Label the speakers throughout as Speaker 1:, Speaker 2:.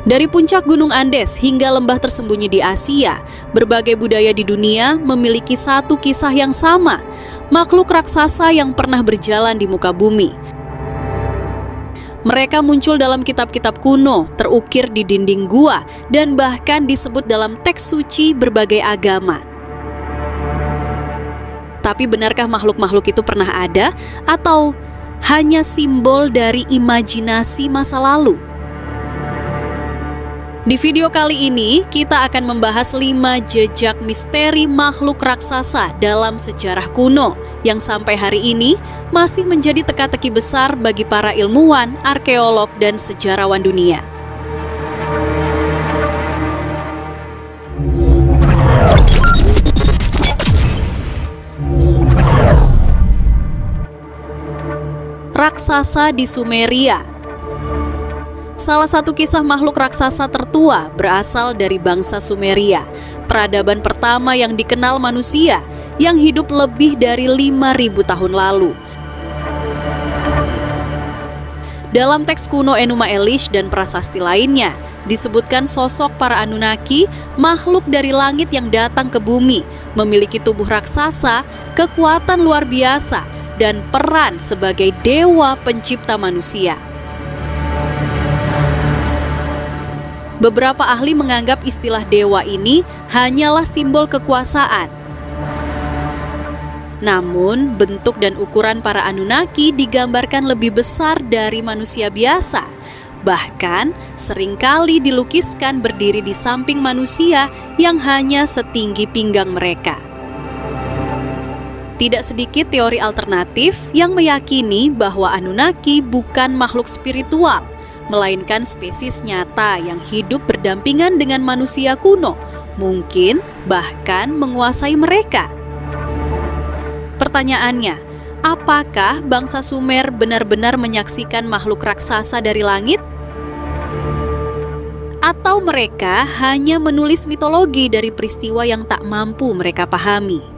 Speaker 1: Dari puncak Gunung Andes hingga lembah tersembunyi di Asia, berbagai budaya di dunia memiliki satu kisah yang sama, makhluk raksasa yang pernah berjalan di muka bumi. Mereka muncul dalam kitab-kitab kuno, terukir di dinding gua, dan bahkan disebut dalam teks suci berbagai agama. Tapi benarkah makhluk-makhluk itu pernah ada, atau hanya simbol dari imajinasi masa lalu? Di video kali ini, kita akan membahas 5 jejak misteri makhluk raksasa dalam sejarah kuno yang sampai hari ini masih menjadi teka-teki besar bagi para ilmuwan, arkeolog, dan sejarawan dunia. Raksasa di Sumeria. Salah satu kisah makhluk raksasa tertua berasal dari bangsa Sumeria, peradaban pertama yang dikenal manusia yang hidup lebih dari 5.000 tahun lalu. Dalam teks kuno Enuma Elish dan prasasti lainnya, disebutkan sosok para Anunnaki, makhluk dari langit yang datang ke bumi, memiliki tubuh raksasa, kekuatan luar biasa, dan peran sebagai dewa pencipta manusia. Beberapa ahli menganggap istilah dewa ini hanyalah simbol kekuasaan. Namun, bentuk dan ukuran para Anunnaki digambarkan lebih besar dari manusia biasa. Bahkan, seringkali dilukiskan berdiri di samping manusia yang hanya setinggi pinggang mereka. Tidak sedikit teori alternatif yang meyakini bahwa Anunnaki bukan makhluk spiritual, melainkan spesies nyata yang hidup berdampingan dengan manusia kuno, mungkin bahkan menguasai mereka. Pertanyaannya, apakah bangsa Sumer benar-benar menyaksikan makhluk raksasa dari langit? Atau mereka hanya menulis mitologi dari peristiwa yang tak mampu mereka pahami?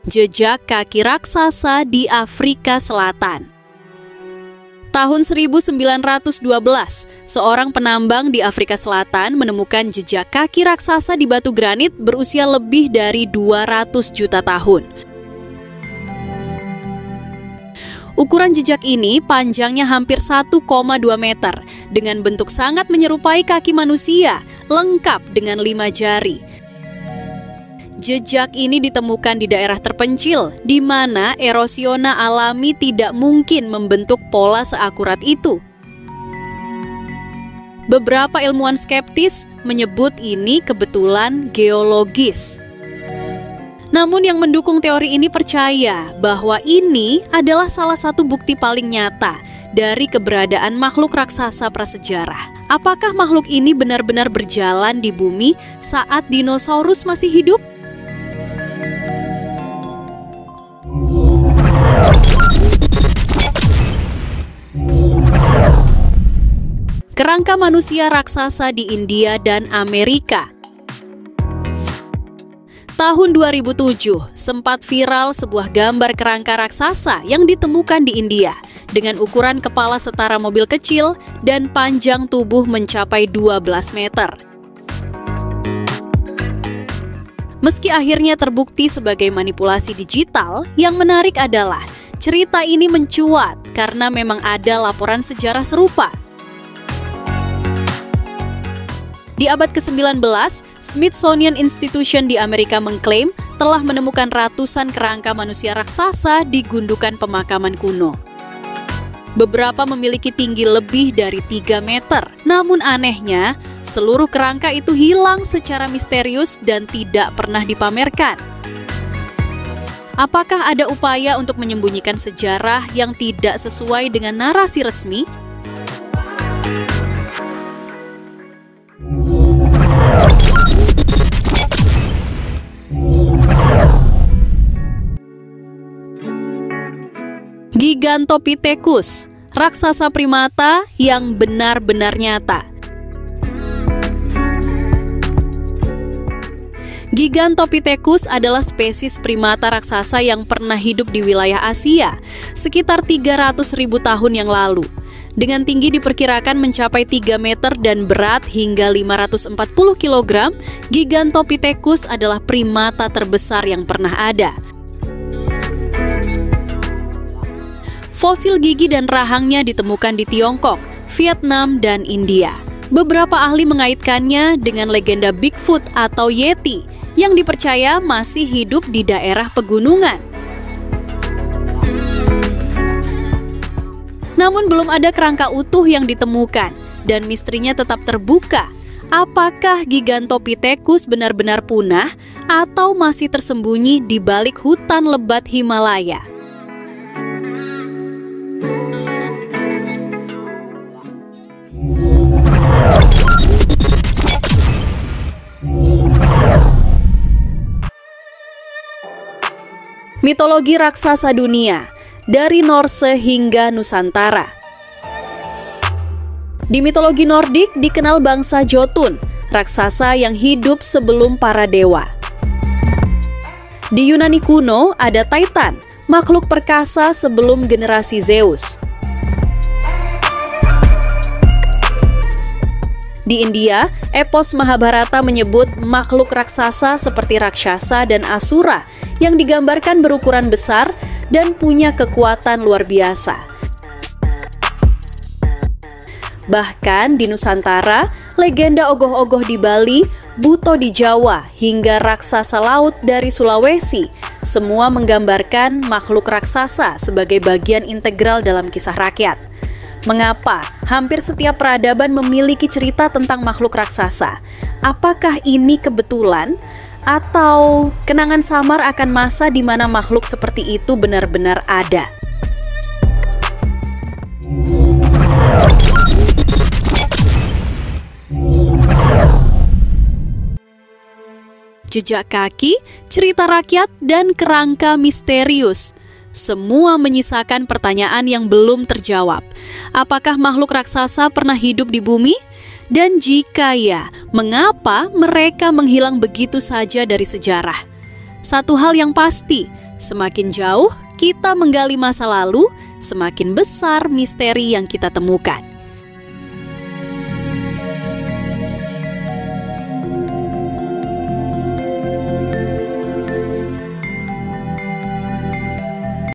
Speaker 1: Jejak kaki raksasa di Afrika Selatan. Tahun 1912, seorang penambang di Afrika Selatan menemukan jejak kaki raksasa di batu granit berusia lebih dari 200 juta tahun. Ukuran jejak ini panjangnya hampir 1,2 meter, dengan bentuk sangat menyerupai kaki manusia, lengkap dengan 5 jari. Jejak ini ditemukan di daerah terpencil, di mana erosiona alami tidak mungkin membentuk pola seakurat itu. Beberapa ilmuwan skeptis menyebut ini kebetulan geologis. Namun yang mendukung teori ini percaya bahwa ini adalah salah satu bukti paling nyata dari keberadaan makhluk raksasa prasejarah. Apakah makhluk ini benar-benar berjalan di bumi saat dinosaurus masih hidup? Kerangka manusia raksasa di India dan Amerika. Tahun 2007, sempat viral sebuah gambar kerangka raksasa yang ditemukan di India dengan ukuran kepala setara mobil kecil dan panjang tubuh mencapai 12 meter. Meski akhirnya terbukti sebagai manipulasi digital, yang menarik adalah cerita ini mencuat karena memang ada laporan sejarah serupa. Di abad ke-19, Smithsonian Institution di Amerika mengklaim telah menemukan ratusan kerangka manusia raksasa di gundukan pemakaman kuno. Beberapa memiliki tinggi lebih dari 3 meter, namun anehnya, seluruh kerangka itu hilang secara misterius dan tidak pernah dipamerkan. Apakah ada upaya untuk menyembunyikan sejarah yang tidak sesuai dengan narasi resmi? Gigantopithecus, raksasa primata yang benar-benar nyata. Gigantopithecus adalah spesies primata raksasa yang pernah hidup di wilayah Asia sekitar 300.000 tahun yang lalu. Dengan tinggi diperkirakan mencapai 3 meter dan berat hingga 540 kg, Gigantopithecus adalah primata terbesar yang pernah ada. Fosil gigi dan rahangnya ditemukan di Tiongkok, Vietnam, dan India. Beberapa ahli mengaitkannya dengan legenda Bigfoot atau Yeti yang dipercaya masih hidup di daerah pegunungan. Namun belum ada kerangka utuh yang ditemukan dan misterinya tetap terbuka. Apakah Gigantopithecus benar-benar punah atau masih tersembunyi di balik hutan lebat Himalaya? Mitologi raksasa dunia dari Norse hingga Nusantara. Di mitologi Nordik dikenal bangsa Jotun, raksasa yang hidup sebelum para dewa. Di Yunani kuno ada Titan, makhluk perkasa sebelum generasi Zeus. Di India, epos Mahabharata menyebut makhluk raksasa seperti raksasa dan asura yang digambarkan berukuran besar dan punya kekuatan luar biasa. Bahkan di Nusantara, legenda ogoh-ogoh di Bali, Buto di Jawa, hingga raksasa laut dari Sulawesi, semua menggambarkan makhluk raksasa sebagai bagian integral dalam kisah rakyat. Mengapa hampir setiap peradaban memiliki cerita tentang makhluk raksasa? Apakah ini kebetulan? Atau kenangan samar akan masa di mana makhluk seperti itu benar-benar ada? Jejak kaki, cerita rakyat, dan kerangka misterius. Semua menyisakan pertanyaan yang belum terjawab. Apakah makhluk raksasa pernah hidup di bumi? Dan jika ya, mengapa mereka menghilang begitu saja dari sejarah? Satu hal yang pasti, semakin jauh kita menggali masa lalu, semakin besar misteri yang kita temukan.